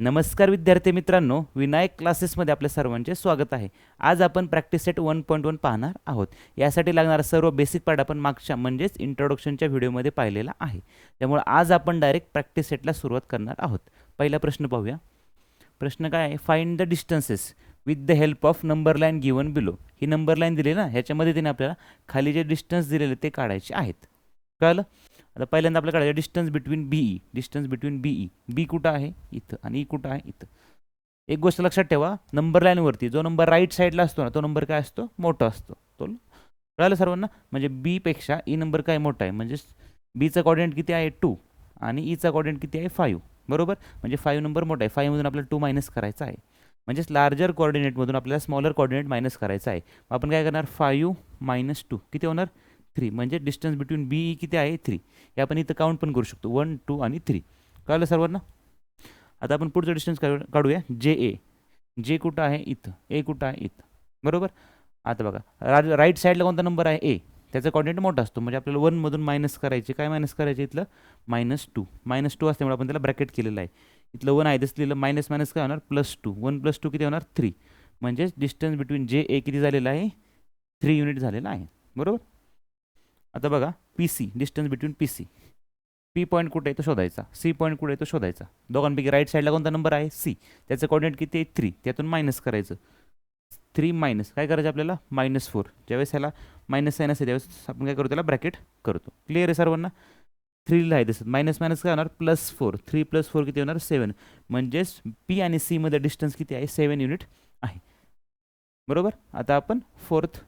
नमस्कार विद्यार्थी मित्रांनो, विनायक क्लासेसमध्ये आपल्या सर्वांचे स्वागत आहे. आज आपण प्रॅक्टिस सेट 1.1 पाहणार आहोत. यासाठी लागणारा सर्व बेसिक पार्ट आपण मागच्या म्हणजेच इंट्रोडक्शनच्या व्हिडिओमध्ये पाहिलेला आहे. त्यामुळे आज आपण डायरेक्ट प्रॅक्टिस सेटला सुरुवात करणार आहोत. पहिला प्रश्न पाहूया. प्रश्न काय आहे? Find the distances with the help of number line given below. He number line दिली ना, ह्याच्यामध्ये तिने आपल्याला खाली जे डिस्टन्स दिलेले ते काढायचे आहेत. कळलं? आता पहिल्यांदा आपल्याला काढायचं distance between B E. Distance between B E, B कुठं आहे? इथं, आणि ई कुठं आहे? इथं. एक गोष्ट लक्षात ठेवा, नंबर लाईनवरती जो नंबर राईट साईडला असतो ना, तो नंबर काय असतो? मोठा असतो. तो कळलं सर्वांना? म्हणजे बी पेक्षा ई नंबर काय मोठा आहे, म्हणजे बीचा कॉर्डिनेट किती आहे? 2 आणि ईचा कॉर्डिनेट किती आहे? 5. बरोबर? म्हणजे 5 नंबर मोठा आहे. 5 मधून आपल्याला 2 मायनस करायचा आहे. म्हणजेच लार्जर कॉर्डिनेटमधून आपल्याला स्मॉलर कॉर्डिनेट मायनस करायचा आहे. आपण काय करणार? 5 मायनस 2 किती होणार? 3. म्हणजे डिस्टन्स बिटवीन बी ई किती आहे? 3. हे आपण इथं काउंट पण करू शकतो, 1, 2 आणि 3. कळलं सर्वांना? आता आपण पुढचं डिस्टन्स काढूया. जे ए. जे कुठं आहे? इथं. ए कुठं आहे? इथं. बरोबर? आता बघा, राईट साईडला कोणता नंबर आहे? ए. त्याचा कॉर्डिनेट मोठा असतो, म्हणजे आपल्याला 1 मधून मायनस करायचे. काय मायनस करायचे? इथलं -2. -2 असल्यामुळे आपण त्याला ब्रॅकेट केलेलं आहे. इथलं 1 आहे, दिसलेलं मायनस मायनस काय होणार? +2. 1 + 2 किती होणार? 3. म्हणजेच डिस्टन्स बिटवीन जे ए किती झालेलं आहे? 3 युनिट झालेला आहे. बरोबर? आता बघा, P C. Distance between P C. P point कुठे आहे तो शोधायचा, सी पॉईंट कुठे आहे तो शोधायचा. दोघांपैकी राईट साईडला कोणता नंबर आहे? सी. त्याचं कॉर्डिनेट किती आहे? 3. त्यातून मायनस करायचं. 3 मायनस काय करायचं आपल्याला? -4. ज्यावेळेस ह्याला मायनस साईन असेल त्यावेळेस आपण काय करतो? त्याला ब्रॅकेट करतो. क्लिअर आहे सर्वांना? 3 आहे दिसत. मायनस मायनस काय होणार? +4. 3 + 4 किती होणार? 7. म्हणजेच पी आणि सी मध्ये डिस्टन्स किती आहे? 7 युनिट आहे. बरोबर? आता आपण फोर्थ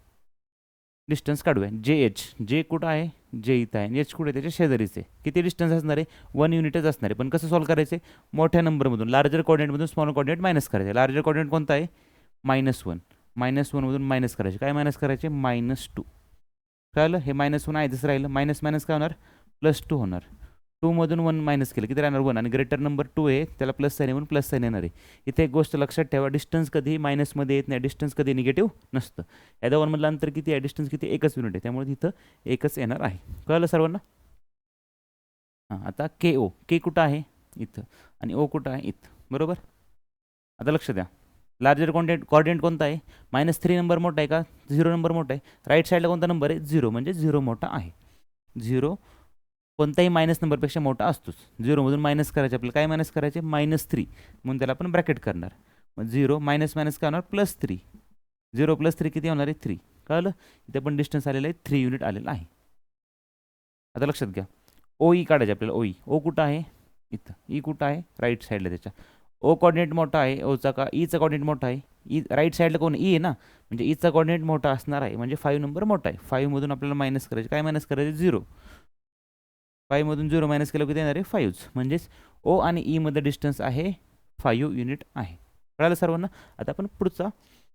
डिस्टन्स काढूया. जे एच. जे कुठं आहे? जे इथं आहे. एच कुठे? त्याच्या शेजारीचे. किती डिस्टन्स असणार आहे? 1 युनिटच असणार आहे. पण कसं सॉल्व करायचे? मोठ्या नंबरमधून लार्जर कॉर्डिनेटमधून स्मॉल कॉर्डिनेट मायनस करायचे. लार्जर कॉर्डिनेट कोणता आहे? -1. -1 मधून मायनस करायचे. काय मायनस करायचे? -2. कळलं? हे -1 आहे तसं राहिलं. मायनस मायनस काय होणार? +2 होणार. 2 मधून 1 मायनस केलं किती राहणार? 1. आणि ग्रेटर नंबर 2 आहे, त्याला प्लस साईन म्हणून प्लस साईन येणार आहे. इथे एक गोष्ट लक्षात ठेवा, डिस्टन्स कधी मायनसमध्ये येत नाही. डिस्टन्स कधी निगेटिव्ह नसतं. या दोघांमधलं अंतर किती आहे? डिस्टन्स किती? 1च युनिट आहे. त्यामुळे तिथं 1च येणार आहे. कळलं सर्वांना? हां, आता के ओ. के कुठं आहे? इथं. आणि ओ कुठं आहे? इथं. बरोबर? आता लक्ष द्या, लार्जर कॉर्डिनेट कोणता आहे? -3 नंबर मोठा आहे का? 0 नंबर मोठा आहे. राईट साईडला कोणता नंबर आहे? 0. म्हणजे 0 मोठा आहे. 0 कोणताही मायनस नंबरपेक्षा मोठा असतोच. 0 मधून मायनस करायचे आपल्याला. काय मायनस करायचे? -3. म्हणून त्याला आपण ब्रॅकेट करणार. मग 0 मायनस मायनस काय होणार? +3. 0 + 3 किती होणार आहे? 3. कळलं? इथे पण डिस्टन्स आलेलं आहे, 3 युनिट आलेलं आहे. आता लक्षात घ्या, ओ ई काढायचे आपल्याला. ओ ई. ओ कुठं आहे? इथं. ई कुठं आहे? राईट साईडला त्याच्या. ओ कॉर्डिनेट मोठा आहे ओचा का ईचा कॉर्डिनेट मोठा आहे? ई राईट साईडला कोण? ई आहे ना, म्हणजे ईचा कॉर्डिनेट मोठा असणार आहे. म्हणजे 5 नंबर मोठा आहे. 5 मधून आपल्याला मायनस करायचे. काय मायनस करायचे? 0. 5 मधून 0 मायनस केलं किती येणार आहे? 5. म्हणजेच ओ आणि ई मध्ये डिस्टन्स आहे 5 युनिट आहे. कळालं सर्वांना? आता आपण पुढचा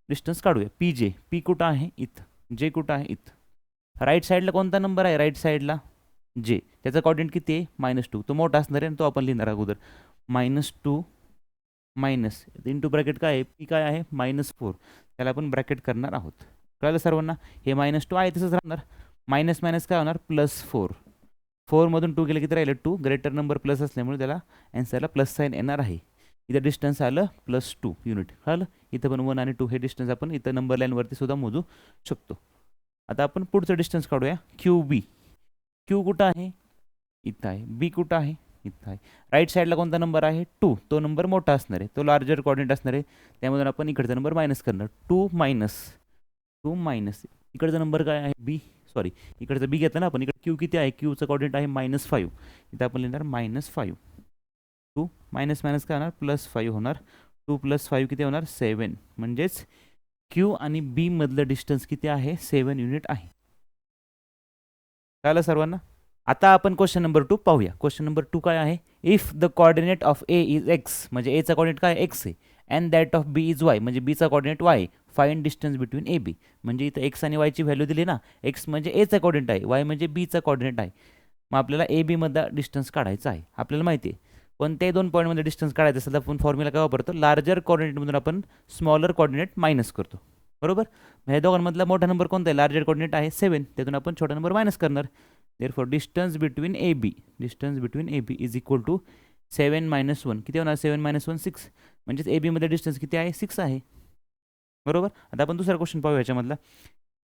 डिस्टन्स काढूया. पी जे. पी कुठं आहे? इथं. जे कुठं आहे? इथं. राईट साईडला कोणता नंबर आहे? राईट साईडला जे. त्याचा कॉर्डिनेट किती आहे? -2. तो मोठा असणार आहे आणि तो आपण लिहिणार अगोदर. -2 मायनस इंटू ब्रॅकेट काय आहे? पी काय आहे? -4. त्याला आपण ब्रॅकेट करणार आहोत. कळलं सर्वांना? हे -2 आहे तसंच राहणार. मायनस मायनस काय होणार? +4. 4 मधून 2 गेलं किती राहिलं? 2. ग्रेटर नंबर प्लस असल्यामुळे त्याला अँसरला प्लस साईन येणार आहे. इथं डिस्टन्स आलं +2 युनिट. कळलं? इथं पण 1 आणि 2 हे डिस्टन्स आपण इथं नंबर लाईनवरती सुद्धा मोजू शकतो. आता आपण पुढचं डिस्टन्स काढूया. क्यू बी. क्यू कुठं आहे? इथं आहे. बी कुठं आहे? इथं आहे. राईट साईडला कोणता नंबर आहे? 2. तो नंबर मोठा असणार आहे, तो लार्जर कॉर्डिनेट असणार आहे. त्यामधून आपण इकडचा नंबर मायनस करणार. 2 मायनस इकडचा नंबर काय आहे? बी. सॉरी, इकडचं बी घेतलं ना आपण. इकडे क्यू किती आहे? क्यूचं कॉर्डिनेट आहे -5. इथं आपण लिहिणार -5. 2 मायनस मायनस काय होणार? +5 होणार. 2 + 5 किती होणार? 7. म्हणजेच क्यू आणि बी मधलं डिस्टन्स किती आहे? 7 युनिट आहे. कळलं सर्वांना? आता आपण क्वेश्चन नंबर 2 पाहूया. क्वेश्चन नंबर 2 काय आहे? If the coordinate of A is x, म्हणजे एचा कॉर्डिनेट काय? एक्स आहे. And that of B is y, म्हणजे बीचा coordinate y. Find distance between A B. म्हणजे इथं एक्स आणि वायची व्हॅल्यू दिली ना. एक्स म्हणजे एचा कॉर्डिनेट आहे, वाय म्हणजे बीचा कॉर्डिनेट आहे. मग आपल्याला ए बी मधला डिस्टन्स काढायचा आहे. आपल्याला माहिती आहे कोणत्याही 2 पॉईंटमध्ये डिस्टन्स काढायचं असेल तर आपण फॉर्म्युला काय वापरतो? लार्जर कॉर्डिनेटमधून आपण स्मॉलर कॉर्डिनेट मायनस करतो. बरोबर? ह्या दोघांमधला मोठा नंबर कोणता आहे? लार्जर कॉर्डिनेट आहे 7. त्यातून आपण छोटा नंबर मायनस करणार. Therefore, distance between AB is equal to 7 - 1 किती होणार? 7 - 1 6. म्हणजेच ए बीमध्ये डिस्टन्स किती आहे? 6 आहे. बरोबर. आता आपण दुसरा क्वेश्चन पाहू ह्याच्यामधला.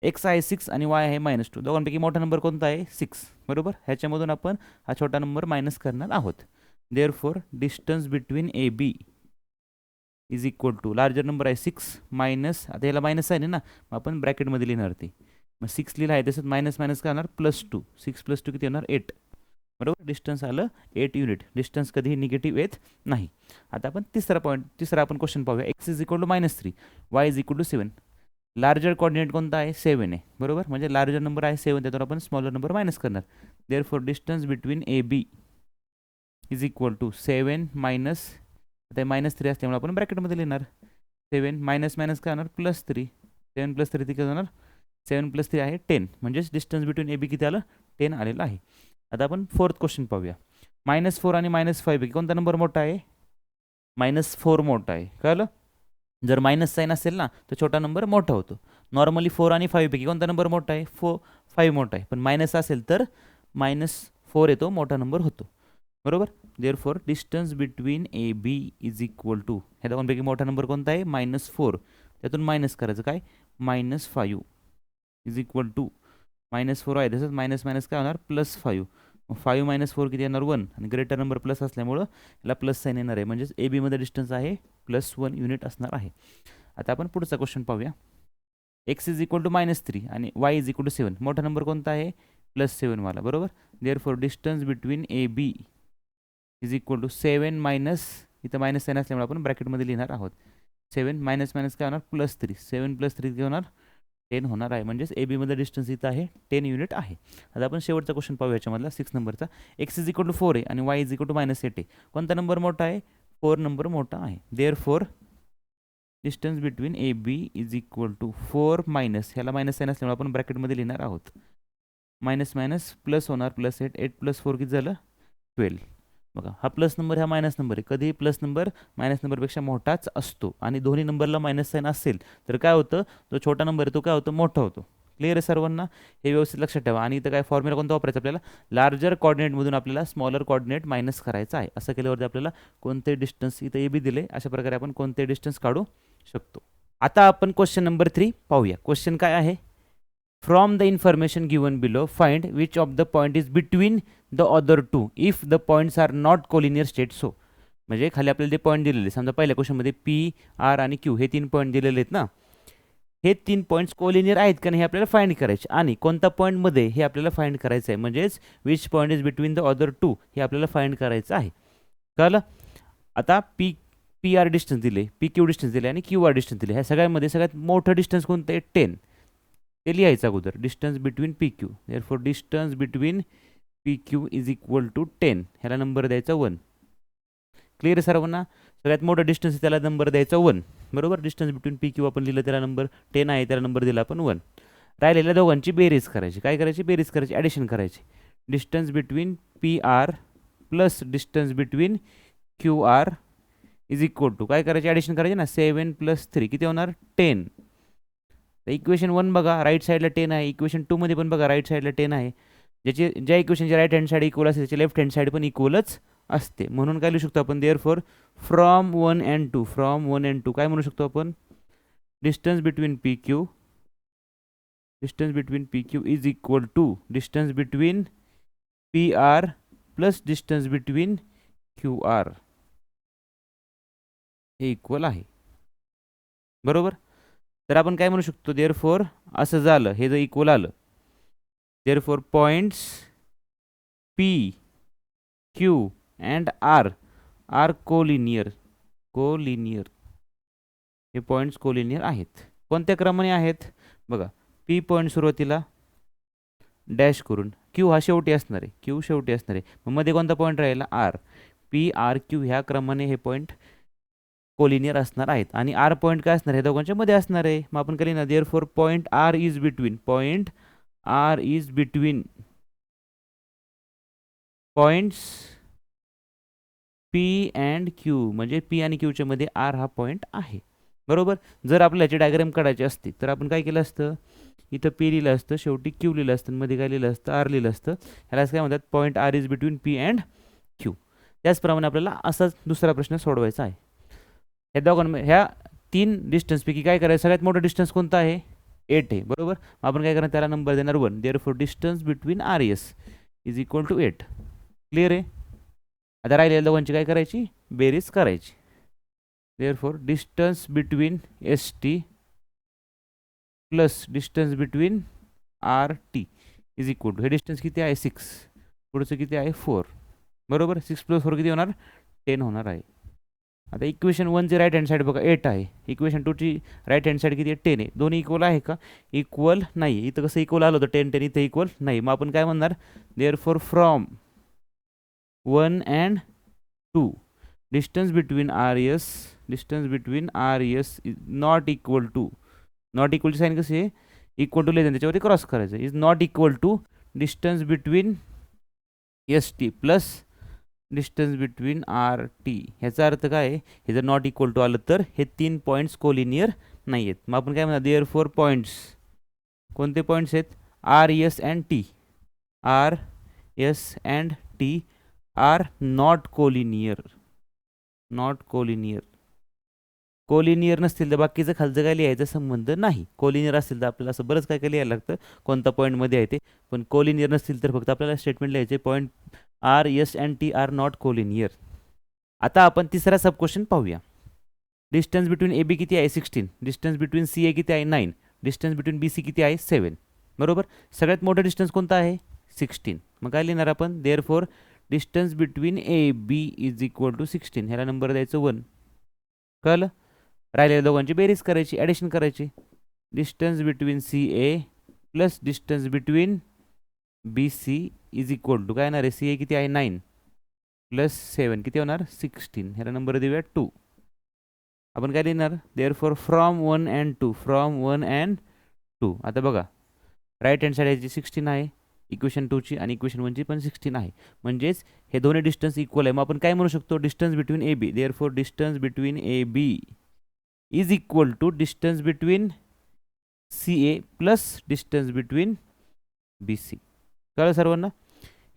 एक्स आहे 6 आणि वाय आहे -2. दोघांपैकी मोठा नंबर कोणता आहे? 6. बरोबर. ह्याच्यामधून आपण हा छोटा नंबर मायनस करणार आहोत. Therefore distance between A B is equal to larger number आहे 6 मायनस, आता याला मायनस आहे ना, मग आपण ब्रॅकेटमध्ये लिहिणार ते. मग 6 लिहिलं आहे तसंच मायनस मायनस काय होणार? +2. 6 + 2 किती होणार? 8. बरोबर. डिस्टन्स आलं 8 युनिट. डिस्टन्स कधीही निगेटिव्ह येत नाही. आता आपण तिसरा आपण क्वेश्चन पाहूया. X is equal to -3, y is equal to 7. Larger coordinate कोणता आहे? 7 आहे. बरोबर. म्हणजे लार्जर नंबर आहे 7, त्यातून आपण स्मॉलर नंबर मायनस करणार. Therefore distance between A B is equal to 7 minus, आता -3 असल्यामुळे आपण ब्रॅकेटमध्ये लिहिणार 7 मायनस मायनस काय होणार? +3. 7 + 3 किती होणार? 7 + 3 आहे 10. म्हणजेच डिस्टन्स बिटवीन ए बी किती आलं? 10 आलेलं आहे. आता आपण फोर्थ क्वेश्चन पाहूया. -4 आणि -5 पैकी कोणता नंबर मोठा आहे? -4 मोठा आहे. कळलं? जर मायनस साईन असेल ना तर छोटा नंबर मोठा होतो. नॉर्मली 4 आणि 5 पैकी कोणता नंबर मोठा आहे? 5 मोठा आहे. पण मायनस असेल तर -4 येतो, मोठा नंबर होतो. बरोबर. Therefore distance between A B is equal to, ह्या दोघांपैकी मोठा नंबर कोणता आहे? -4. त्यातून मायनस करायचं काय? -5 इज इक्वल टू -4 आहे तसंच मायनस मायनस काय होणार? +5. 5 - 4 किती येणार? 1. आणि ग्रेटर नंबर प्लस असल्यामुळं याला प्लस साईन येणार आहे. म्हणजेच ए बीमध्ये डिस्टन्स आहे +1 युनिट असणार आहे. आता आपण पुढचा क्वेश्चन पाहूया. एक्स इज इक्वल टू -3 आणि वाय इज इक्वल टू 7. मोठा नंबर कोणता आहे? +7 वाला. बरोबर. Therefore distance between A B is equal to 7 minus, इथं मायनस साईन असल्यामुळे आपण ब्रॅकेटमध्ये लिहिणार आहोत. 7 मायनस मायनस काय होणार? +3. 7 + 3 किती होणार? 10 होणार आहे. म्हणजेच ए बीमध्ये डिस्टन्स इथं आहे 10 युनिट आहे. आता आपण शेवटचा क्वेश्चन पाहूया याच्यामधला 6 नंबरचा. एक्स इज इक्वल टू 4 आहे आणि वाय इज इक्वल टू -8 आहे. कोणता नंबर मोठा आहे? 4 नंबर मोठा आहे. Therefore distance between A B is equal to 4 minus, ह्याला मायनस साईन असल्यामुळे आपण ब्रॅकेटमध्ये लिहिणार आहोत. मायनस मायनस प्लस होणार +8. 8 + 4 किती झालं? 12. बघा, हा प्लस नंबर हा मायनस नंबर आहे. कधीही प्लस नंबर मायनस नंबरपेक्षा मोठाच असतो. आणि दोन्ही नंबरला मायनस साईन असेल तर काय होतं? जो छोटा नंबर आहे तो काय होतो? मोठा होतो. क्लिअर आहे सर्वांना? हे व्यवस्थित लक्षात ठेवा. आणि इथं काय फॉर्म्युला कोणता वापरायचा आपल्याला? लार्जर कॉर्डिनेटमधून आपल्याला स्मॉलर कॉर्डिनेट मायनस करायचा आहे. असं केल्यावरती आपल्याला कोणते डिस्टन्स, इथं ए बी दिले, अशा प्रकारे आपण कोणते डिस्टन्स काढू शकतो. आता आपण क्वेश्चन नंबर 3 पाहूया. क्वेश्चन काय आहे? From the information given below find which of the point is between the other two if the points are not collinear state. So म्हणजे खाली आपल्याला ते पॉईंट दिलेले, समजा पहिल्या क्वेश्चनमध्ये पी, आर आणि क्यू हे 3 पॉईंट दिलेले आहेत ना. हे 3 पॉईंट्स कोलिनियर आहेत का नाही हे आपल्याला फाइंड करायचे. आणि कोणत्या पॉईंटमध्ये हे आपल्याला फाइंड करायचं आहे. म्हणजेच which point is between the other two हे आपल्याला फाइंड करायचं आहे. कळलं? आता पी आर डिस्टन्स दिले, पी क्यू डिस्टन्स दिले आणि क्यू आर डिस्टन्स दिले. ह्या सगळ्यामध्ये सगळ्यात मोठं डिस्टन्स कोणतं आहे? 10. ते लिहायचं अगोदर. Distance between P Q. Therefore distance between P Q is equal to 10. ह्याला नंबर द्यायचा 1. क्लिअर आहे सर्वांना? सगळ्यात मोठा डिस्टन्स त्याला नंबर द्यायचा 1. बरोबर. डिस्टन्स बिटवीन पी क्यू आपण लिहिलं, त्याला नंबर 10 आहे, त्याला नंबर दिला आपण 1. राहिलेल्या दोघांची बेरीज करायची. काय करायची? बेरीज करायची, ॲडिशन करायची. Distance between P R plus distance between Q R is equal to काय करायचे? ॲडिशन करायचे ना. 7 + 3 किती होणार? 10. तर इक्वेशन 1 बघा, राईट साईडला 10 आहे. इक्वेशन 2 मध्ये पण बघा, राईट साईडला 10 आहे. ज्या इक्वेशनची राईट हँड साईड इक्वल असते त्याची लेफ्ट हँड साईड पण इक्वलच असते. म्हणून काय लिहू शकतो आपण? Therefore from 1 and 2, from 1 and 2 काय म्हणू शकतो आपण? Distance between P Q, distance between P Q is equal to distance between P R plus distance between Q R हे इक्वल आहे. बरोबर. तर आपण काय म्हणू शकतो? देअरफॉर असं झालं, हे जर इक्वल आलं, therefore points P Q and R are collinear. Collinear हे पॉईंट्स कोलिनियर आहेत. कोणत्या क्रमाने आहेत? बघा, पी पॉईंट सुरुवातीला डॅश करून, क्यू हा शेवटी असणार आहे, क्यू शेवटी असणार आहे. मग मध्ये कोणता पॉईंट राहिला? आर. पी आर क्यू ह्या क्रमाने हे पॉईंट कोलिनियर असणार आहेत. आणि आर पॉईंट काय असणार आहे? दोघांच्या मध्ये असणार आहे. मग आपण केली ना, therefore point R is between, point R is between points P and Q. म्हणजे पी आणि क्यूच्या मध्ये आर हा पॉईंट आहे. बरोबर. जर आपल्याला याची डायग्राम काढायची असती तर आपण काय केलं असतं? इथं पी लिहिलं असतं, शेवटी क्यू लिहिलं असतं, मध्ये काय लिहिलं असतं? आर लिहिलं असतं. ह्याला काय म्हणतात? Point R is between P and Q. त्याचप्रमाणे आपल्याला असाच दुसरा प्रश्न सोडवायचा आहे. ह्या दोघांमध्ये ह्या 3 डिस्टन्सपैकी काय करायचं, सगळ्यात मोठा डिस्टन्स कोणता आहे, 8 आहे बरोबर. आपण काय करणार, त्याला नंबर देणार 1. Therefore distance between R S is equal to 8. Clear आहे. आता राहिलेल्या दोघांची काय करायची, बेरीज करायची. Therefore distance between S T plus distance between R T is equal to, हे डिस्टन्स किती आहे 6, पुढचं किती आहे 4 बरोबर. 6 + 4 किती होणार, 10 होणार आहे. आता इक्वेशन 1ची राईट हँड साईड बघा 8 आहे, इक्वेशन 2ची राईट हँड साईड किती आहे 10 आहे. दोन्ही इक्वल आहे का, इक्वल नाही. इथं कसं इक्वल आलं होतं 10 10, इथं इक्वल नाही. मग आपण काय म्हणणार, therefore from 1 and 2 distance between R S is not equal to, not इक्वलची साईन कशी आहे, इक्वल टू लेजन त्याच्यावरती क्रॉस करायचं, is not equal to distance between S T plus distance between R T. ह्याचा अर्थ काय आहे, हे जर नॉट इक्वल टू आलं तर हे 3 पॉईंट्स कोलिनियर नाही आहेत. मग आपण काय म्हणणार, देअरफॉर पॉईंट्स, कोणते पॉईंट्स आहेत, R S and T, R S and T are not collinear, not collinear. Collinear नसतील तर बाकीचं खालचं काय लिहायचा संबंध नाही. कोलिनियर असतील तर आपल्याला असं बरंच काय काय लिहायला लागतं, कोणता पॉईंटमध्ये आहे ते. पण कोलिनियर नसतील तर फक्त आपल्याला स्टेटमेंट लिहायचे, point R S and T are not collinear. आता आपण तिसरा सब क्वेश्चन पाहूया. डिस्टन्स बिटवीन ए बी किती आहे 16, डिस्टन्स बिटवीन सी ए किती आहे 9, डिस्टन्स बिटवीन बी सी किती आहे 7 बरोबर. सगळ्यात मोठा डिस्टन्स कोणता आहे 16. मग काय लिहिणार आपण, therefore distance between A B is equal to 16, ह्याला नंबर द्यायचं 1. कळलं. राहिलेल्या दोघांची बेरीज करायची, ॲडिशन करायची. Distance between C A plus distance between B C is equal to काय येणार आहे, सी ए किती आहे 9 प्लस 7 किती होणार 16, ह्याला नंबर देऊया 2. आपण काय लिहिणार, therefore from 1 and 2, from 1 and 2. आता बघा राईट हँड साईड याची 16 आहे इक्वेशन 2ची आणि इक्वेशन 1ची पण 16 आहे, म्हणजेच हे दोन्ही डिस्टन्स इक्वल आहे. मग आपण काय म्हणू शकतो, distance between A B, therefore distance between A B is equal to distance between C A plus distance between B C. कळलं सर्वांना.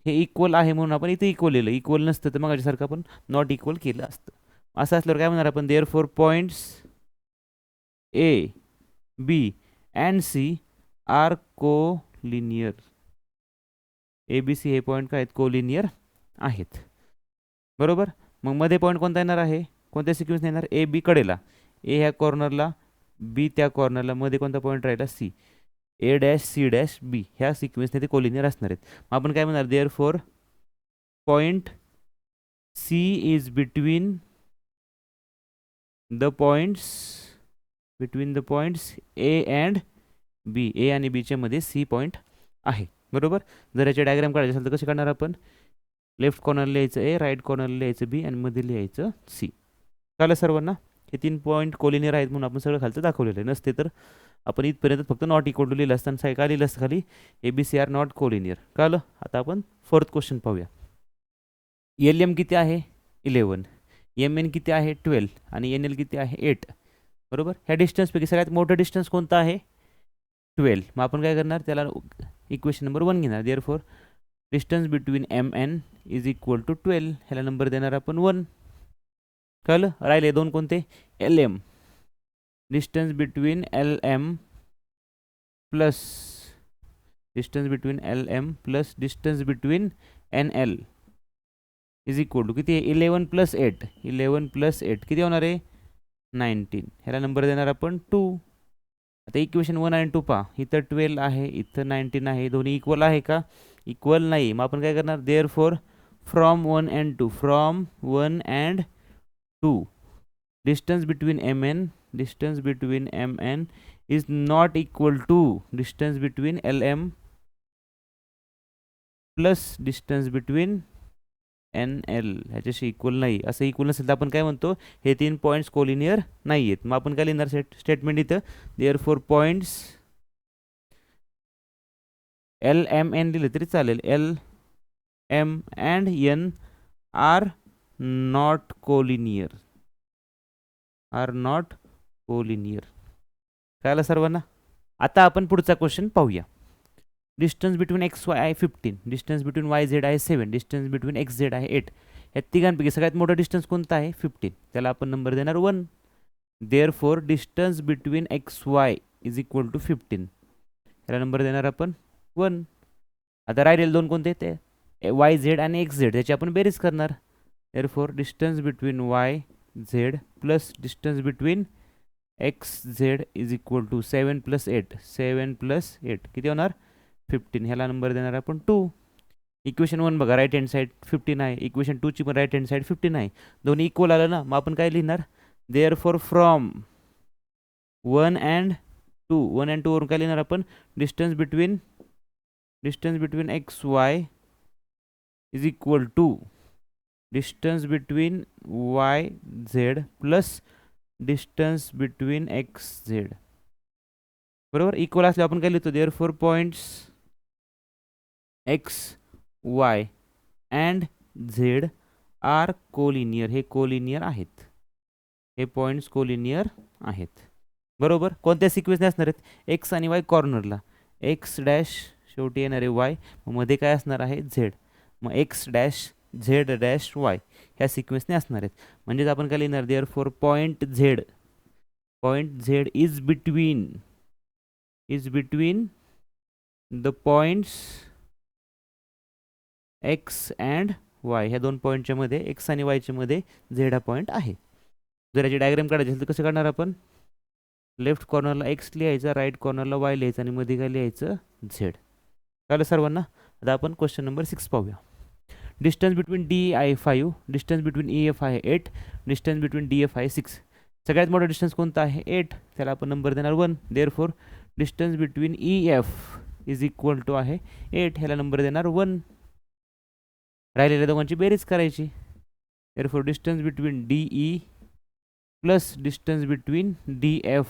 हे इक्वल आहे म्हणून आपण इथे इक्वल लिहिलं, इक्वल नसतं तर मग याच्यासारखं आपण नॉट इक्वल केलं असतं. असं असल्यावर काय म्हणणार आपण, therefore points A B and C are collinear. A B C हे पॉईंट काय आहेत, कोलिनियर आहेत बरोबर. मग मध्ये पॉईंट कोणता येणार आहे, कोणत्या सिक्वेन्सने येणार, ए बी कडेला, ए ह्या कॉर्नरला, बी त्या कॉर्नरला, मध्ये कोणता पॉईंट राहिला C, A dash C dash B, ह्या सिक्वेन्सने ते कोलिनियर असणार आहेत. मग आपण काय म्हणणार, therefore point C is between the points A and B, A आणि बीच्या मध्ये सी पॉईंट आहे बरोबर. जर याचे डायग्राम काढायचे असेल तर कसे काढणार आपण, लेफ्ट कॉर्नर लिहायचं ए, राईट कॉर्नर लिहायचं बी आणि मध्ये लिहायचं सी. कळलं सर्वांना. हे 3 पॉईंट कोलिनियर आहेत म्हणून आपण सगळं खालचं दाखवलेलं आहे. नसते तर आपण इथपर्यंत फक्त नॉट इक्वल टू लिहिलं असतं आणि काय लिहिलं असतं खाली, A B C are not collinear. कळलं. आता आपण 4th क्वेश्चन पाहूया. एल एम किती आहे 11, एम एन किती आहे 12 आणि एन एल किती आहे 8 बरोबर. ह्या डिस्टन्सपैकी सगळ्यात मोठं डिस्टन्स कोणता आहे 12. मग आपण काय करणार, त्याला इक्वेशन नंबर 1 घेणार, therefore distance between M N is equal to 12, ह्याला नंबर देणार आपण 1. कळलं. राहिले 2 कोणते, L M, distance between L M plus distance between L M plus distance between N L is equal to किती आहे 11 + 8, 11 + 8 किती होणार आहे 19, ह्याला नंबर देणार आपण 2. आता इक्वेशन 1 आणि 2 पहा, इथं 12 आहे, इथं 19 आहे, दोन्ही इक्वल आहे का, इक्वल नाही. मग आपण काय करणार, therefore from 1 and 2, from 1 and 2 distance between M N is not equal to distance between L M plus distance between N L, ह्याच्याशी इक्वल नाही. असं इक्वल नसेल तर आपण काय म्हणतो, हे 3 पॉईंट्स कोलिनियर नाही आहेत. मग आपण काय लिहिणार स्टेटमेंट इथं, therefore points L M N लिहिलं तरी चालेल, L M and N are not collinear, are not collinear. कळलं सर्वांना. आता आपण पुढचा क्वेश्चन पाहूया. डिस्टन्स बिटवीन एक्स वाय आहे 15, डिस्टन्स बिटवीन वाय झेड आहे 7, डिस्टन्स बिटवीन एक्स झेड आहे 8. या तिघांपैकी सगळ्यात मोठा डिस्टन्स कोणता आहे 15, त्याला आपण नंबर देणार 1. Therefore distance between X Y is equal to 15, याला नंबर देणार आपण 1. आता राहिलेले दोन कोणते ते वाय झेड आणि एक्स झेड, त्याची आपण बेरीज करणार. Therefore distance between Y Z plus distance between X Z is equal to 7 + 8, 7 + 8 किती होणार 15, ह्याला नंबर देणार आपण 2. इक्वेशन 1 बघा, राईट हँड साईड 15 आहे, इक्वेशन 2 ची पण राईट हँड साईड 15 आहे, दोन्ही इक्वल आलं ना, मग आपण काय लिहिणार देअरफॉर फ्रॉम 1 and 2, 1 and 2 वरून काय लिहिणार आपण distance between X Y is equal to distance between Y Z plus distance between X Z, बरोबर. इक्वल असले आपण काय लिहितो therefore points X Y and Z are collinear, हे कोलिनियर आहेत, हे पॉईंट्स कोलिनियर आहेत, बरोबर. कोणत्या सिक्वेन्सने असणार आहेत एक्स आणि वाय कॉर्नरला, एक्स डॅश शेवटी येणार आहे वाय, मग मध्ये काय असणार आहे झेड, मग x dash Z dash Y ह्या सिक्वेन्सने असणार आहेत. म्हणजेच आपण काय लिहिणार therefore point Z is between the points x and Y, ह्या दोन पॉईंटच्या मध्ये एक्स आणि वायच्या मध्ये झेड हा पॉईंट आहे. जर याची डायग्राम काढायची असेल तर कसं काढणार आपण, लेफ्ट कॉर्नरला एक्स लिहायचा, राईट कॉर्नरला वाय लिहायचं आणि मध्ये काय लिहायचं झेड. कळलं सर्वांना. आता आपण क्वेश्चन नंबर 6 पाहूया. डिस्टन्स बिटवीन डी आहे 5, डिस्टन्स बिटवीन ई एफ आहे 8, डिस्टन्स बिटवीन डी एफ आहे 6. सगळ्यात मोठा डिस्टन्स कोणता आहे 8, त्याला आपण नंबर देणार 1. Therefore distance between E F is equal to आहे 8, ह्याला नंबर देणार 1. राहिलेल्या दोघांची बेरीज करायची. Therefore distance between D E plus distance between D F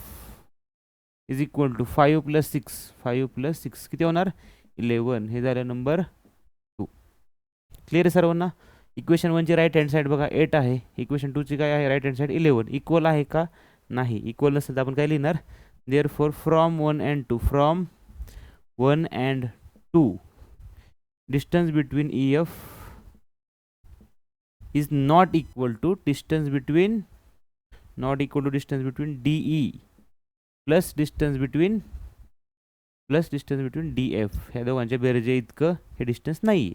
is equal to 5 + 6, 5 + 6 किती होणार 11, हे झालं नंबर 2. क्लिअर आहे सर्वांना. इक्वेशन 1 ची राईट हँड साईड बघा 8 आहे, इक्वेशन 2 ची काय आहे राईट हँड साईड 11. इक्वल आहे का नाही, इक्वल नसेल तर आपण काय लिहिणार therefore from 1 and 2 distance between E F is not equal to distance between DE plus distance between DF, ह्या दोघांच्या बेरजे इतकं हे डिस्टन्स नाही.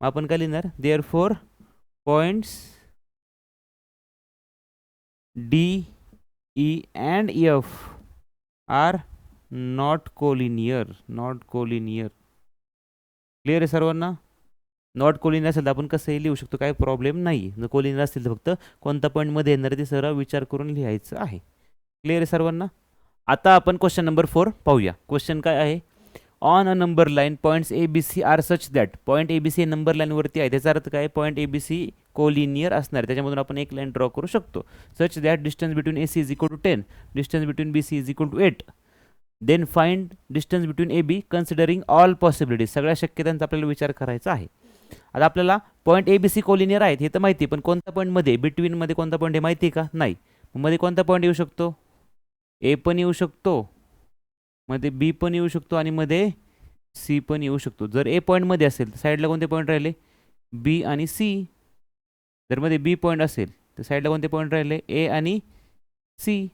मग आपण काय लिहिणार therefore points DE and F are not collinear. Clear आहे सर्वांना. नॉट कोलिनियर असेल तर आपण कसंही लिहू शकतो, काही प्रॉब्लेम नाही. जर कोलिनियर असेल तर फक्त कोणत्या पॉईंटमध्ये येणार ते सरळ विचार करून लिहायचं आहे. क्लिअर आहे सर्वांना. आता आपण क्वेश्चन नंबर 4 पाहूया. क्वेश्चन काय आहे, on a number line points A B C are such that, point A B C number लाईनवरती आहे, त्याचा अर्थ काय point A B C collinear असणार, त्याच्यामधून आपण एक लाईन ड्रॉ करू शकतो. Such that distance between A C is equal to 10, distance between B C is equal to 8. Then find distance between A B considering all possibilities, सगळ्या शक्यतांचा आपल्याला विचार करायचा आहे. आता आपल्याला point A B C collinear आहेत हे तर माहिती, पण कोणत्या पॉईंटमध्ये बिटवीनमध्ये कोणता पॉईंट हे माहिती का नाही. मध्ये कोणता पॉईंट येऊ शकतो, ए पण येऊ शकतो, मध्ये बी पण येऊ शकतो आणि मध्ये सी पण येऊ शकतो. जर ए पॉईंटमध्ये असेल तर साईडला कोणते पॉईंट राहिले बी आणि सी. जर मध्ये बी पॉईंट असेल तर साईडला कोणते पॉईंट राहिले ए आणि सी.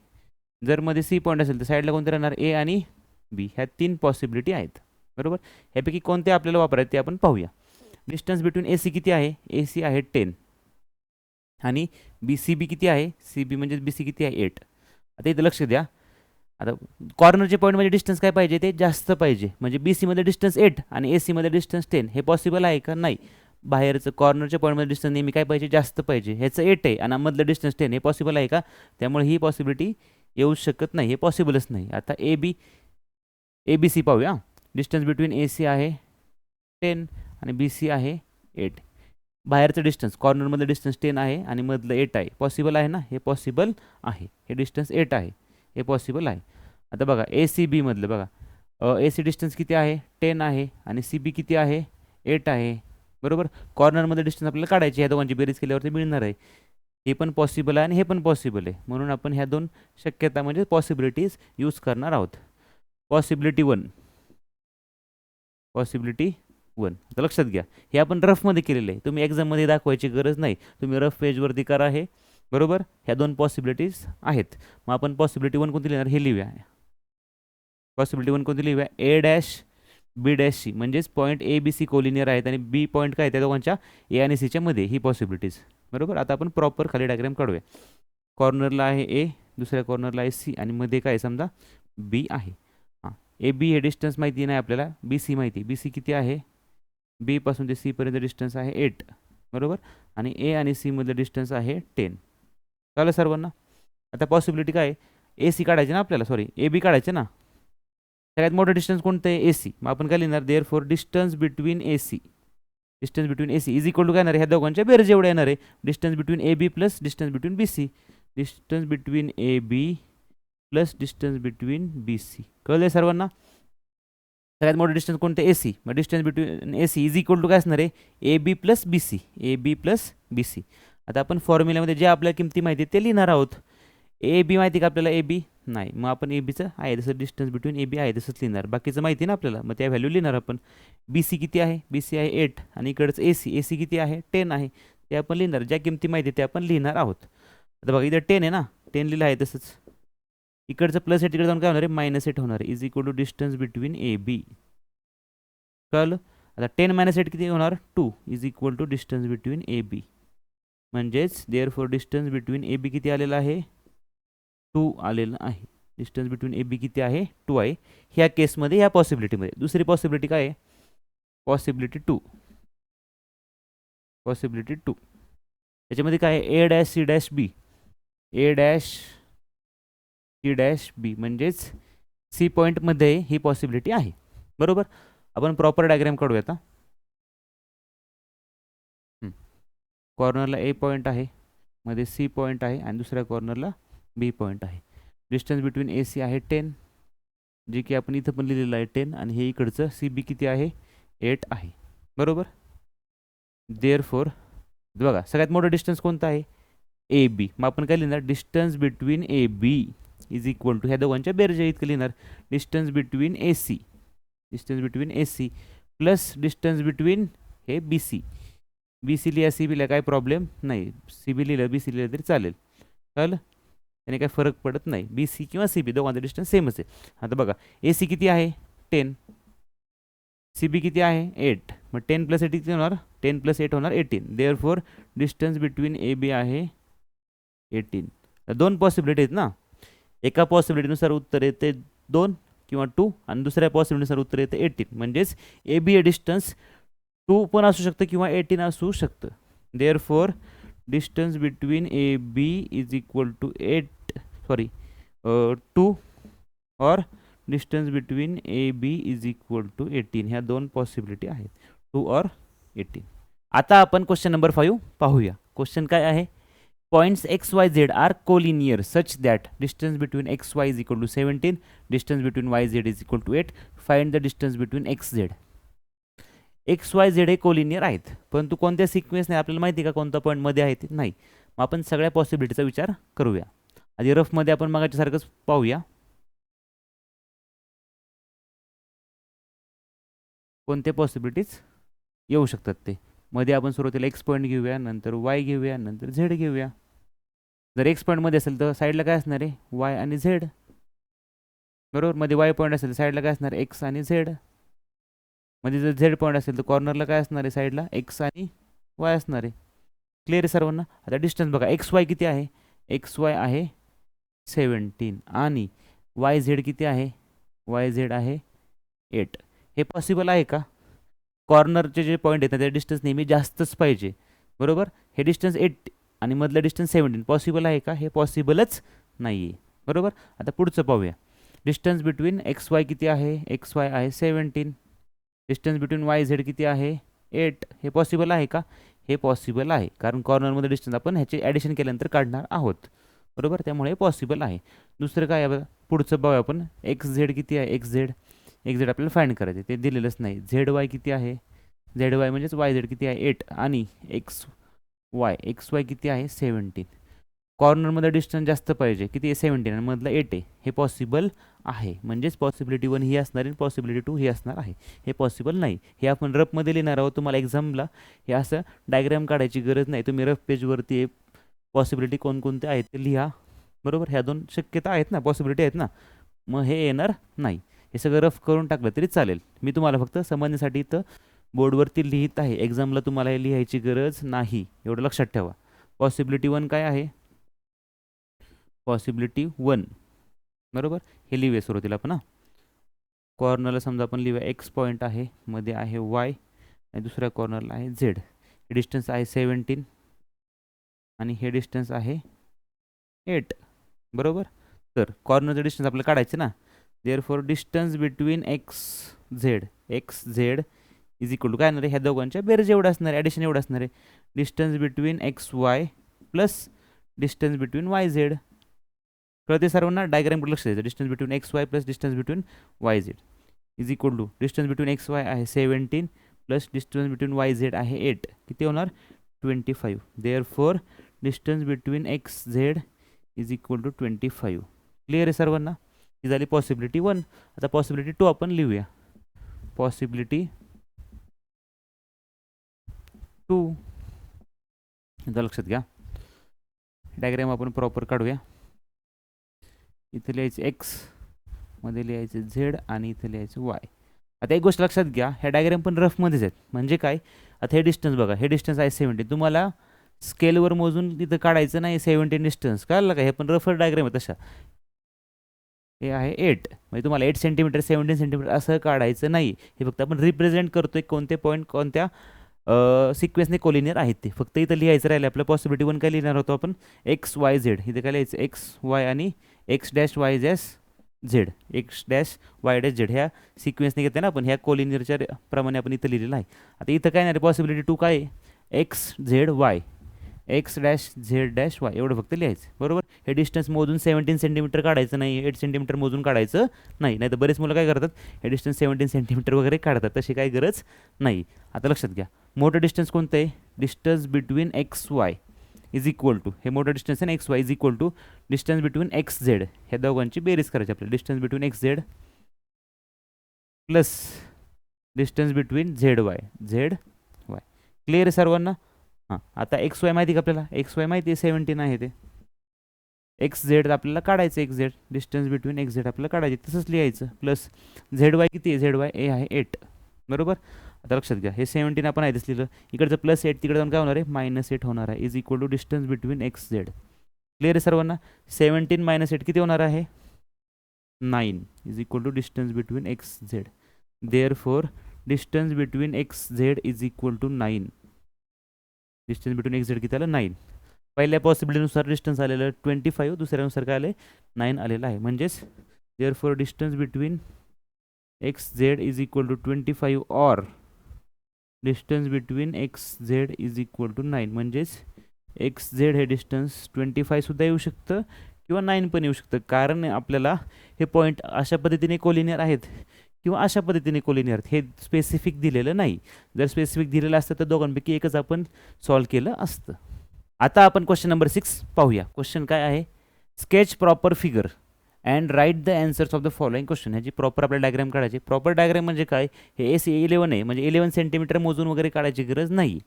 जर मध्ये सी पॉईंट असेल तर साईडला कोणते राहणार ए आणि बी. ह्या 3 पॉसिबिलिटी आहेत, बरोबर. ह्यापैकी कोणते आपल्याला वापरायचे ते आपण पाहूया. डिस्टन्स बिटवीन ए सी किती आहे, ए सी आहे 10 आणि बी सी बी किती आहे, सी बी म्हणजे बी सी किती आहे 8. आता इथं लक्ष द्या, आता कॉर्नरचे पॉईंटमध्ये डिस्टन्स काय पाहिजे ते जास्त पाहिजे. म्हणजे बी सीमध्ये डिस्टन्स 8 आणि ए सीमध्ये डिस्टन्स 10, हे पॉसिबल आहे का नाही. बाहेरचं कॉर्नरच्या पॉईंटमध्ये डिस्टन्स नेहमी काय पाहिजे जास्त पाहिजे. ह्याचं 8 आहे आणि मधलं डिस्टन्स 10, हे पॉसिबल आहे का. त्यामुळे ही पॉसिबिलिटी येऊ शकत नाही, हे पॉसिबलच नाही. आता ए बी सी पाहूया. डिस्टन्स बिटवीन ए सी आहे 10 आणि बी सी आहे 8. बाहेरचं डिस्टन्स कॉर्नरमधलं डिस्टन्स 10 आहे आणि मधलं 8 आहे. पॉसिबल आहे ना, हे पॉसिबल आहे. हे डिस्टन्स 8 आहे, हे पॉसिबल आहे. आता बघा ए सी बी मधलं बघा, ए सी डिस्टन्स किती आहे 10 आहे आणि सी बी किती आहे 8 आहे, बरोबर. कॉर्नरमध्ये डिस्टन्स आपल्याला काढायचे, ह्या दोघांची बेरीज केल्यावरती मिळणार आहे. हे पण पॉसिबल आहे आणि हे पण पॉसिबल आहे, म्हणून आपण ह्या 2 शक्यता म्हणजे पॉसिबिलिटीज यूज करणार आहोत. पॉसिबिलिटी 1. आता लक्षात घ्या, हे आपण रफमध्ये केलेलं आहे, तुम्ही एक्झाममध्ये दाखवायची गरज नाही, तुम्ही रफ पेजवरती करा हे. बरोबर, ह्या दोन पॉसिबिलिटीज आहेत. मग आपण पॉसिबिलिटी 1 कोणती लिहिणार हे लिहूया. पॉसिबिलिटी 1 कोणती लिहूया, A dash B dash C, म्हणजेच point A B C collinear आहेत आणि बी पॉईंट काय त्या दोघांच्या ए आणि सीच्या मध्ये, ही पॉसिबिलिटीज. बरोबर, आता आपण प्रॉपर खाली डायग्राम काढूया. कॉर्नरला आहे ए, दुसऱ्या कॉर्नरला आहे सी आणि मध्ये काय समजा बी आहे. हां, ए बी हे डिस्टन्स माहिती नाही आपल्याला, बी सी माहिती. बी सी किती आहे, बी पासून ते सी पर्यंत डिस्टन्स आहे 8. बरोबर, आणि ए आणि सी मधलं डिस्टन्स आहे 10. चालेल सर्वांना. आता पॉसिबिलिटी काय, ए सी काढायचे ना आपल्याला, सॉरी ए बी काढायचे ना. सगळ्यात मोठं डिस्टन्स कोणतं आहे, ए सी. मग आपण काय लिहिणार, therefore distance between A C, distance between A C is equal to काय येणार आहे, ह्या दोघांच्या बेर जेवढे येणार आहे, distance between A B plus distance between B C. Distance between A B plus distance between B C. कळलं आहे सर्वांना. सगळ्यात मोठं डिस्टन्स कोणतं, ए सी. मग distance between A C is equal to काय असणार आहे, A B plus B C, A B plus B C. आता आपण फॉर्म्युल्यामध्ये जे आपल्या किमती माहिती ते लिहिणार आहोत. ए बी माहिती का आपल्याला, ए बी नाही, मग आपण ए बीचं आहे तसं डिस्टन्स बिटवीन ए बी आहे तसंच लिहिणार. बाकीचं माहिती ना आपल्याला, मग त्या व्हॅल्यू लिहिणार आपण. बी सी किती आहे, बी सी आहे 8 आणि इकडचं ए सी किती आहे 10 आहे, ते आपण लिहिणार. ज्या किमती माहिती ते आपण लिहिणार आहोत. आता बघा इथं 10 आहे ना, 10 लिहिलं आहे तसंच. इकडचं प्लस 8 इकडे जाऊन काय होणार आहे, -8 होणार आहे, is equal to distance between A B. कळलं. आता 10 - 8 किती होणार, 2 is equal to distance between A B. म्हणजेच therefore distance between A B किती आलेलं आहे, 2 आलेलं आहे. डिस्टन्स बिटवीन ए बी किती आहे, 2 आहे ह्या केसमध्ये, ह्या पॉसिबिलिटीमध्ये. दुसरी पॉसिबिलिटी काय आहे, पॉसिबिलिटी 2. पॉसिबिलिटी 2 याच्यामध्ये काय आहे, A dash C dash B, A dash C dash B, म्हणजेच सी पॉईंटमध्ये ही पॉसिबिलिटी आहे. बरोबर, आपण प्रॉपर डायग्राम काढूया आता. कॉर्नरला ए पॉईंट आहे, मध्ये सी पॉईंट आहे आणि दुसऱ्या कॉर्नरला बी पॉईंट आहे. डिस्टन्स बिटवीन ए सी आहे 10, जे की आपण इथं पण लिहिलेलं आहे 10, आणि हे इकडचं सी बी किती आहे 8 आहे. बरोबर, देअर फोर बघा सगळ्यात मोठं डिस्टन्स कोणतं आहे, ए बी. मग आपण काय लिहिणार, distance between A B is equal to ह्या दोघांच्या बेरजे इतकं लिहिणार, distance between A C, distance between A C plus distance between हे बी सी. बी सी लिहा सी बी लिहा काय प्रॉब्लेम नाही, सी बी लिहिलं बी सी लिहिलं तरी चालेल. कळलं, त्याने काय फरक पडत नाही, बी सी किंवा सी बी दोघांचा डिस्टन्स सेमच आहे. आता बघा ए सी किती आहे 10, सी बी किती आहे 8, मग 10 + 8 किती होणार, 10 + 8 होणार 18. Therefore distance between A B आहे 18. दोन पॉसिबिलिटी आहेत ना, एका पॉसिबिलिटीनुसार उत्तर येते 2 किंवा 2 आणि दुसऱ्या पॉसिबिलिटीनुसार उत्तर येते 18. म्हणजेच ए बी हे डिस्टन्स 2 पण असू शकतं किंवा 18 असू शकतं. Therefore distance between A B is equal to 2 और distance between A B is equal to 18. ह्या दोन पॉसिबिलिटी आहेत, 2 और 18. आता आपण क्वेश्चन नंबर 5 पाहूया. क्वेश्चन काय आहे, points X Y Z are collinear such that distance between X Y is equal to 17, distance between Y Z is equal to 8. Find the distance between X Z. X Y Z हे collinear आहेत, परंतु कोणत्या sequence नाही आपल्याला माहिती का, कोणत्या पॉईंटमध्ये आहेत नाही. मग आपण सगळ्या पॉसिबिलिटीचा विचार करूया. आधी रफमध्ये आपण मागाच्यासारखंच पाहूया. कोणते पॉसिबिलिटीज येऊ शकतात ते. मध्ये आपण सुरुवातीला एक्स पॉईंट घेऊया, नंतर वाय घेऊया, नंतर झेड घेऊया. जर एक्स पॉईंटमध्ये असेल तर साईडला काय असणार आहे, वाय आणि झेड. बरोबर, मध्ये वाय पॉईंट असेल साईडला काय असणार, एक्स आणि झेड. मध्ये जर झेड पॉईंट असेल तर कॉर्नरला काय असणार आहे, साईडला एक्स आणि वाय असणार आहे. क्लिअर आहे सर्वांना. आता डिस्टन्स बघा, एक्स वाय किती आहे, एक्स वाय आहे 17 आणि वाय झेड किती आहे, वाय झेड आहे 8. हे पॉसिबल आहे का, कॉर्नरचे जे पॉईंट आहेत ना ते डिस्टन्स नेहमी जास्तच पाहिजे. बरोबर, हे डिस्टन्स 8 आणि मधलं डिस्टन्स 17 पॉसिबल आहे का, हे पॉसिबलच नाही आहे. बरोबर, आता पुढचं पाहूया. डिस्टन्स बिटवीन एक्स वाय किती आहे, एक्स वाय आहे 17, डिस्टन्स बिटवीन वाय झेड किती आहे 8. हे पॉसिबल आहे का, हे पॉसिबल आहे, कारण कॉर्नरमध्ये डिस्टन्स आपण ह्याचे ॲडिशन केल्यानंतर काढणार आहोत. बरोबर, त्यामुळे हे पॉसिबल आहे. दुसरं काय आहे, पुढचं बघूया आपण. एक्स झेड किती आहे, एक्स झेड आपल्याला फाइंड करायचे, ते दिलेलंच नाही. झेड वाय किती आहे, झेड वाय म्हणजेच वाय झेड किती आहे 8 आणि एक्स वाय किती आहे 17. कॉर्नरमध्ये डिस्टन्स जास्त पाहिजे, किती आहे 17 आणि मधला 8 आहे, हे पॉसिबल आहे. म्हणजेच पॉसिबिलिटी 1 ही असणार आणि पॉसिबिलिटी 2 ही असणार आहे. हे पॉसिबल नाही. हे आपण रफमध्ये लिहिणार आहोत. तुम्हाला एक्झामला हे असं डायग्राम काढायची गरज नाही. तुम्ही रफ पेजवरती पॉसिबिलिटी कोणकोणते आहेत ते लिहा. बरोबर, ह्या 2 शक्यता आहेत ना, पॉसिबिलिटी आहेत ना, मग हे येणार नाही. हे सगळं रफ करून टाकलं तरी चालेल. मी तुम्हाला फक्त समजण्यासाठी इथं बोर्डवरती लिहित आहे. एक्झामला तुम्हाला हे लिहायची गरज नाही, एवढं लक्षात ठेवा. पॉसिबिलिटी 1 काय आहे? पॉसिबिलिटी 1 बरोबर, हे लिहूया सुरुवातीला आपण. कॉर्नरला समजा आपण लिहूया एक्स पॉईंट आहे, मध्ये आहे वाय आणि दुसऱ्या कॉर्नरला आहे झेड. हे डिस्टन्स आहे 17 आणि हे डिस्टन्स आहे 8 बरोबर. तर कॉर्नरचं डिस्टन्स आपल्याला काढायचं ना. Therefore distance between X Z is equal to काय असणार आहे? ह्या दोघांच्या बेरज एवढं असणार आहे, ॲडिशन एवढं असणार आहे. Distance between X Y plus distance between Y Z. कळते सर्वांना? डायग्राम लक्ष द्यायचं. Distance between X Y plus distance between Y Z is equal to distance between X Y आहे 17 plus distance between Y Z आहे 8. किती होणार? 25. Therefore distance between X Z is equal to 25. Clear आहे सर्वांना? ही झाली possibility 1. आता possibility 2 आपण लिहूया. पॉसिबिलिटी 2 आता लक्षात घ्या. डायग्राम आपण प्रॉपर काढूया. इथे लिहायचं एक्स, मध्ये लिहायचं झेड आणि इथे लिहायचं वाय. आता एक गोष्ट लक्षात घ्या, ह्या डायग्राम पण रफमध्येच आहेत. म्हणजे काय? आता हे डिस्टन्स बघा, हे डिस्टन्स आहे 17. तुम्हाला स्केलवर मोजून तिथं काढायचं नाही 17 डिस्टन्स, कळलं का? हे पण रफर डायग्राम आहे तशा. हे आहे 8, म्हणजे तुम्हाला 8 सेंटीमीटर 17 सेंटीमीटर असं काढायचं नाही. हे फक्त आपण रिप्रेझेंट करतोय कोणते पॉईंट कोणत्या सिक्वेन्सने कोलिनियर आहेत ते. फक्त इथं लिहायचं राहिलं आपलं. पॉसिबिलिटी 1 काय लिहिणार होतो आपण? X Y Z. इथे काय लिहायचं? एक्स वाय आणि x dash Y dash Z, x dash Y dash Z ह्या सिक्वेन्सने घेते ना आपण, ह्या कोलिनियरच्या प्रमाणे आपण इथं लिहिलेलं आहे. आता इथं काय नाही, पॉसिबिलिटी 2 काय आहे? X Z Y, x dash Z dash Y एवढं फक्त लिहायचं बरोबर. हे डिस्टन्स मोजून 17 सेंटीमीटर काढायचं नाही, 8 सेंटीमीटर मोजून काढायचं नाही. नाही तर बरेच मुलं काय करतात, हे डिस्टन्स 17 सेंटीमीटर वगैरे काढतात. तशी काही गरज नाही. आता लक्षात घ्या, मोठं डिस्टन्स कोणतं आहे? Distance between X Y is equal to, हे मोठं डिस्टन्स आहे ना X Y, is equal to distance between X Z. ह्या दोघांची बेरीज करायची आपल्याला. Distance between X Z plus distance between Z Y. Clear आहे सर्वांना? हां, आता एक्स वाय माहिती का आपल्याला? एक्स वाय माहिती आहे 17 आहे ते. एक्स झेड आपल्याला काढायचं, x Z distance between X Z आपल्याला काढायचे, तसंच लिहायचं. प्लस झेड वाय किती आहे? झेड वाय ए आहे 8 बरोबर. आता लक्षात घ्या, हे 17 आपण आहे लिहिलं, इकडचं प्लस 8 तिकडे जाऊन काय होणार आहे? -8 होणार आहे. Is equal to distance between X Z. Clear आहे सर्वांना? 17 - 8 किती होणार आहे? 9 is equal to distance between X Z. Therefore distance between X Z is equal to 9. Distance between X Z किती आलं? 9. पहिल्या पॉसिबिलिटीनुसार डिस्टन्स आलेलं 25, दुसऱ्यानुसार काय आले? 9 आलेलं आहे. म्हणजेच therefore distance between X Z is equal to 25 or distance between X Z is equal to 9. म्हणजेच एक्स झेड हे डिस्टन्स 25 सुद्धा येऊ शकतं किंवा 9 पण येऊ शकतं. कारण आपल्याला हे पॉईंट अशा पद्धतीने कोलिनियर आहेत किंवा अशा पद्धतीने कोलिनियर आहेत, हे स्पेसिफिक दिलेलं नाही. जर स्पेसिफिक दिलेलं असतं तर दोघांपैकी एकच आपण सॉल्व केलं असतं. आता आपण क्वेश्चन नंबर 6 पाहूया. क्वेश्चन काय आहे? Sketch proper figure and write the answers of the following question. ह्याची प्रॉपर आपल्याला डायग्राम काढायची. प्रॉपर डायग्राम म्हणजे काय? हे AC11 आहे, म्हणजे 11 सेंटीमीटर मोजून वगैरे काढायची गरज नाही.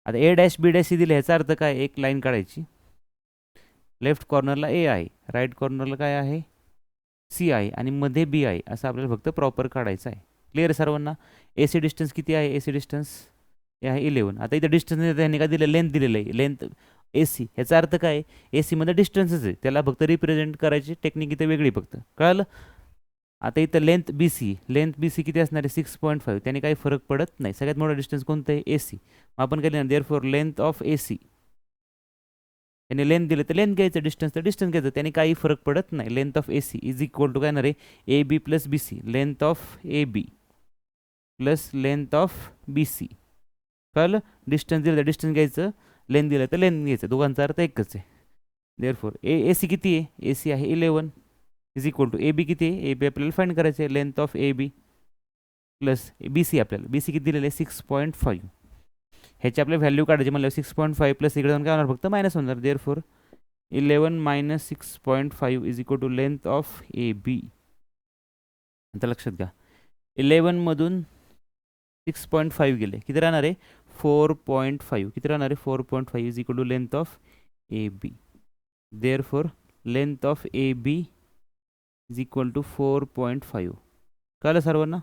आता A डॅश B डॅश दिले, ह्याचा अर्थ काय? एक लाईन काढायची. लेफ्ट कॉर्नरला A आहे, राईट कॉर्नरला काय आहे? C आहे आणि मध्ये B आहे, असं आपल्याला फक्त प्रॉपर काढायचं आहे. क्लिअर आहे सर्वांना? AC डिस्टन्स किती आहे? AC डिस्टन्स हे आहे 11. आता इथं डिस्टन्स त्यांनी काय दिलं? लेंथ दिलेलं आहे. लेंथ AC, ह्याचा अर्थ काय? AC मध्ये डिस्टन्सच आहे, त्याला फक्त रिप्रेझेंट करायची टेक्निक इथे वेगळी फक्त. कळलं? आता इथं लेंथ BC किती असणार आहे? 6.5. त्याने काही फरक पडत नाही. सगळ्यात मोठा डिस्टन्स कोणतं आहे? AC. मग आपण काय लिहिणार? Therefore length of AC. त्याने लेंथ दिलं तर लेंथ घ्यायचं, डिस्टन्स तर डिस्टन्स घ्यायचं, त्याने काही फरक पडत नाही. Length of AC is equal to काय येणार आहे? AB plus BC. Length of AB plus length of BC. कळलं? डिस्टन्स दिलं तर डिस्टन्स घ्यायचं, लेंथ दिलं तर लेंथ घ्यायचं, दोघांचा अर्थ एकच आहे. देअरफॉर AC किती आहे? AC आहे 11 इज इक्वल टू AB किती आहे? AB आपल्याला फाइंड करायचं आहे. Length of AB plus BC, आपल्याला BC किती दिलेलं आहे? 6.5. ह्याची आपल्याला व्हॅल्यू काढायची म्हणलं 6.5 प्लस इकडे जाऊन काय होणार? फक्त मायनस होणार. Therefore 11 minus 6.5 is equal to length of A B. आता लक्षात घ्या, 11मधून 6.5 गेले, किती राहणार आहे 4.5. किती राहणार आहे 4.5 is equal to length of A B. Therefore length of A B is equal to 4.5. कळलं सर्वांना?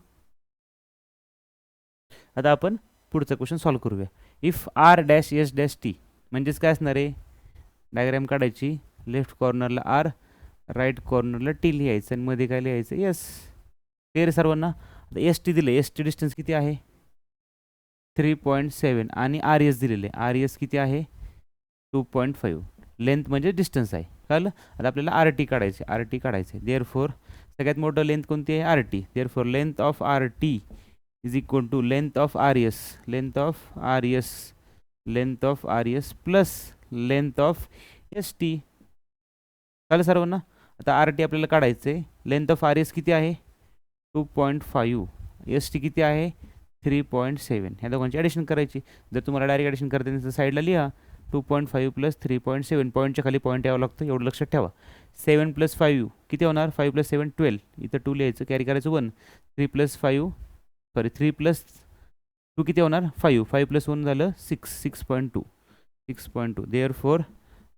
आता आपण पुढचा क्वेश्चन सॉल्व्ह करूया. If R dash S dash T म्हणजेच काय असणार आहे, डायग्राम काढायची, लेफ्ट कॉर्नरला आर, राईट कॉर्नरला टी लिहायचं आणि मध्ये काय लिहायचं एस. क्लिअर सर्वांना? आता एस टी दिले, एस टी डिस्टन्स किती आहे 3.7 आणि आर एस दिलेले, आर एस किती आहे 2.5. लेंथ म्हणजे डिस्टन्स आहे. कळलं? आता आपल्याला आर टी काढायचे, आर टी काढायचे. देअरफॉर सगळ्यात मोठं लेंथ कोणती आहे R T. Therefore length of R T is equal to length of R S, length of R S, length of R S plus length of S T. कळलं सर्वांना? आता R T आपल्याला काढायचं आहे. लेंथ ऑफ आर एस किती आहे 2.5, S T किती आहे 3.7. ह्या दोघांची ॲडिशन करायची. जर तुम्हाला डायरेक्ट ॲडिशन करता येईल तर साईडला लिहा 2.5 प्लस 3.7. पॉईंटच्या खाली पॉईंट यावं लागतं, एवढं लक्षात ठेवा. 7 प्लस 5 किती होणार, 5 प्लस 7 12. इथं 2 लिहायचं, कॅरी करायचं 1. 3 प्लस 2 किती होणार 5. 5 प्लस 1 झालं 6.2. 6.2. Therefore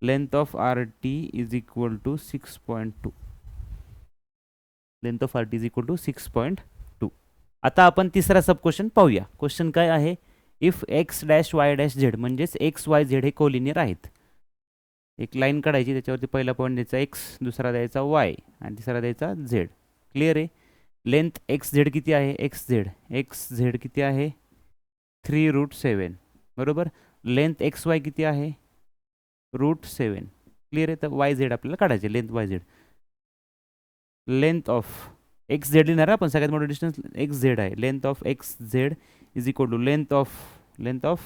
length of R T is equal to 6.2. Length of R T is equal to 6.2. आता आपण तिसरा सब क्वेश्चन पाहूया. क्वेश्चन काय आहे, if x dash Y dash Z म्हणजेच एक्स वाय झेड हे कोलिनियर आहेत. एक लाईन काढायची, त्याच्यावरती पहिला पॉईंट द्यायचा एक्स, दुसरा द्यायचा वाय आणि तिसरा द्यायचा झेड. क्लिअर आहे? लेंथ एक्स झेड किती आहे, एक्स झेड किती आहे 3√7. बरोबर. लेंथ एक्स वाय किती आहे √7. क्लिअर आहे? तर वाय झेड आपल्याला काढायचे, length Y Z. Length of X Z लिहिणार आपण, सगळ्यात मोठं डिस्टन्स एक्स झेड आहे. Length of X Z is equal to length of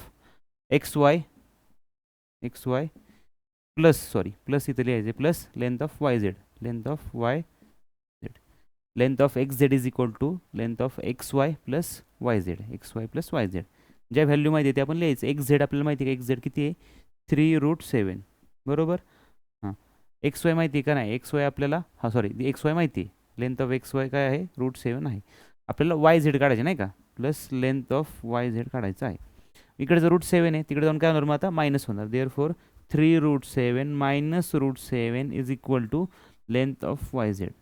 X Y plus इथे लिहायचे plus length of Y Z, length of Y Z. Length of X Z is equal to length of X Y plus Y Z, X Y plus Y Z. ज्या value माहिती आहे ते आपण लिहायचं. X Z आपल्याला माहिती आहे का, एक्स झेड किती आहे 3√7. बरोबर. हां, एक्स वाय माहिती आहे का नाही, एक्स वाय आपल्याला एक्स वाय माहिती आहे. लेंथ ऑफ एक्स वाय काय आहे √7 आहे. आपल्याला वाय झेड काढायचे नाही का, plus length of Y Z काढायचं आहे. इकडे जर √7 आहे, तिकडे जाऊन काय होणार मग आता मायनस होणार. Therefore 3√7 minus √7 is equal to length of Y Z.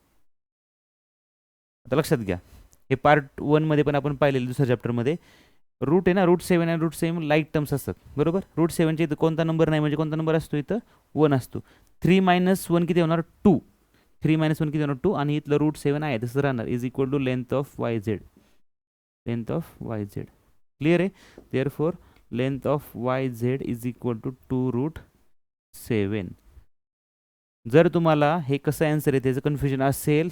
आता लक्षात घ्या, हे पार्ट 1 मध्ये पण आपण पाहिलेलं दुसऱ्या चॅप्टरमध्ये. रूट आहे ना, √7 आणि √7 लाईक टर्म्स असतात. बरोबर. √7च्या इथं कोणता नंबर नाही, म्हणजे कोणता नंबर असतो इथं 1 असतो. 3 - 1 किती होणार 2. 3 - 1 किती होणार 2 आणि इथलं √7 आहे तसं राहणार is equal to length of Y Z, length of Y Z. Clear आहे? Therefore length of Y Z is equal to 2√7. जर तुम्हाला हे कसं आन्सर आहे त्याचं कन्फ्युजन असेल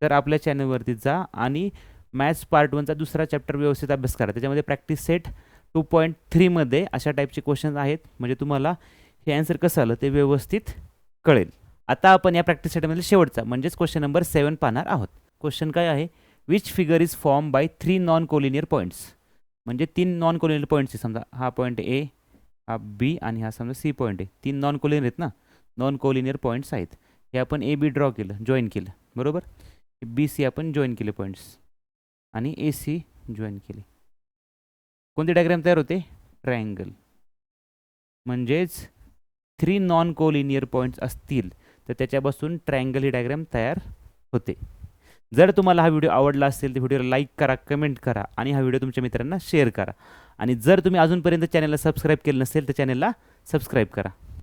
तर आपल्या चॅनलवरती जा आणि मॅथ्स पार्ट 1चा दुसरा चॅप्टर व्यवस्थित अभ्यास करा. त्याच्यामध्ये प्रॅक्टिस सेट 2.3 मध्ये अशा टाईपचे क्वेश्चन्स आहेत, म्हणजे तुम्हाला हे आन्सर कसं आलं ते व्यवस्थित कळेल. आता आपण या प्रॅक्टिस सेटमध्ये शेवटचा म्हणजेच क्वेश्चन नंबर 7 पाहणार आहोत. क्वेश्चन काय आहे, which figure is form by 3 non collinear points. म्हणजे 3 नॉन कोलिनियर पॉईंट्स. समजा हा पॉईंट ए, हा बी आणि हा समजा सी पॉईंट आहे. 3 नॉन कोलिनियर आहेत ना, नॉन कोलिनियर पॉईंट्स आहेत. हे आपण ए बी ड्रॉ केलं, जॉईन केलं. बरोबर. बी सी आपण जॉईन केले पॉईंट्स आणि ए सी जॉईन केले. कोणती डायग्राम तयार होते, ट्रायंगल. म्हणजेच 3 नॉन कोलिनियर पॉईंट्स असतील तर त्याच्यापासून ट्रायंगल ही डायग्राम तयार होते. जर तुम्हाला हा व्हिडिओ आवडला असेल तर व्हिडिओला लाईक करा, कमेंट करा आणि हा व्हिडिओ तुमच्या मित्रांना शेअर करा. आणि जर तुम्ही अजूनपर्यंत चॅनलला सबस्क्राईब केलं नसेल तर चॅनलला सबस्क्राईब करा.